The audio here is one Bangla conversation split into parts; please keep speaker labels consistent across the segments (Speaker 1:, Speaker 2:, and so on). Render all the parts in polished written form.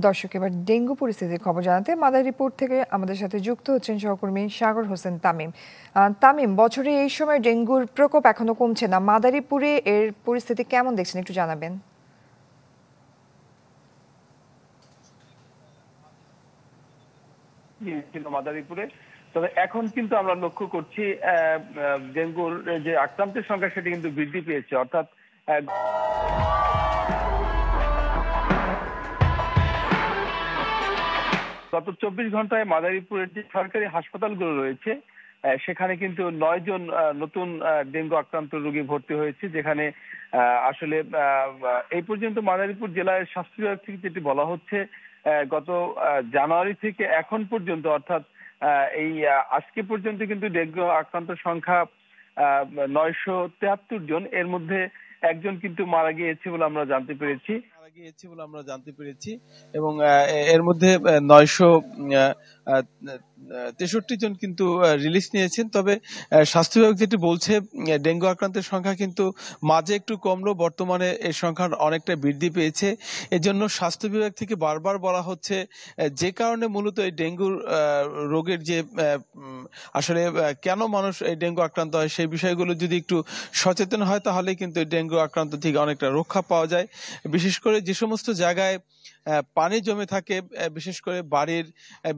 Speaker 1: দর্শক, এবার ডেঙ্গু পরিস্থিতির খবর জানাতে মাদারীপুর থেকে আমাদের সাথে যুক্ত হচ্ছেন সহকর্মী সাগর হোসেন তামিম। তামিম, বছরে এই সময় ডেঙ্গুর প্রকোপ এখনো কমছে না, মাদারীপুরে এর পরিস্থিতি কেমন দেখছেন একটু জানাবেন।
Speaker 2: মাদারীপুরে তবে এখন কিন্তু আমরা লক্ষ্য করছি ডেঙ্গুর যে আক্রান্তের সংখ্যা সেটি কিন্তু বৃদ্ধি পেয়েছে, অর্থাৎ গত 24 ঘন্টায় মাদারীপুরের যে সরকারি হাসপাতালগুলো রয়েছে সেখানে কিন্তু 9 জন নতুন ডেঙ্গু আক্রান্ত রোগী ভর্তি হয়েছে, যেখানে আসলে এই পর্যন্ত মাদারীপুর জেলার স্বাস্থ্য বিভাগ থেকে যেটি বলা হচ্ছে গত জানুয়ারি থেকে এখন পর্যন্ত, অর্থাৎ এই আজকে পর্যন্ত কিন্তু ডেঙ্গু আক্রান্ত সংখ্যা 973 জন। এর মধ্যে একজন কিন্তু মারা গিয়েছে বলে আমরা জানতে পেরেছি এবং এর মধ্যে 963 জন কিন্তু রিলিজ নিয়েছেন। তবে স্বাস্থ্য বিভাগ যেটি বলছে, ডেঙ্গু আক্রান্তের সংখ্যা কিন্তু মাঝে একটু কমলো, বর্তমানে এর সংখ্যা অনেকটা বৃদ্ধি পেয়েছে। এজন্য স্বাস্থ্য বিভাগ থেকে বারবার বলা হচ্ছে যে কারণে মূলত এই ডেঙ্গুর রোগের যে আসলে কেন মানুষ এই ডেঙ্গু আক্রান্ত হয় সেই বিষয়গুলো যদি একটু সচেতন হয় তাহলে কিন্তু ডেঙ্গু আক্রান্ত থেকে অনেকটা রক্ষা পাওয়া যায়। বিশেষ করে যে সমস্ত জায়গায় পানি জমে থাকে, বিশেষ করে বাড়ির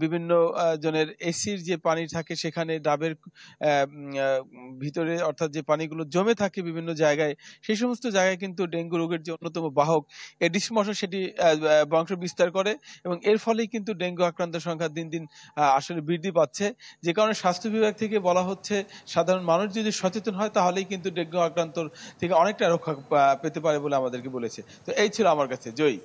Speaker 2: বিভিন্ন জনের এসির যে পানি থাকে সেখানে ডাবের ভিতরে, অর্থাৎ যে পানিগুলো জমে থাকে বিভিন্ন জায়গায়, সেই সমস্ত জায়গায় কিন্তু ডেঙ্গু রোগের যে অন্যতম বাহক এডিস মশা সেটি বংশ বিস্তার করে এবং এর ফলেই কিন্তু ডেঙ্গু আক্রান্তের সংখ্যা দিন দিন আসলে বৃদ্ধি পাচ্ছে। যে কারণে স্বাস্থ্য বিভাগ থেকে বলা হচ্ছে সাধারণ মানুষ যদি সচেতন হয় তাহলেই কিন্তু ডেঙ্গু আক্রান্ত থেকে অনেকটা রক্ষা পেতে পারে বলে আমাদেরকে বলেছে। তো এই ছিল আমার কাছে জয়ী।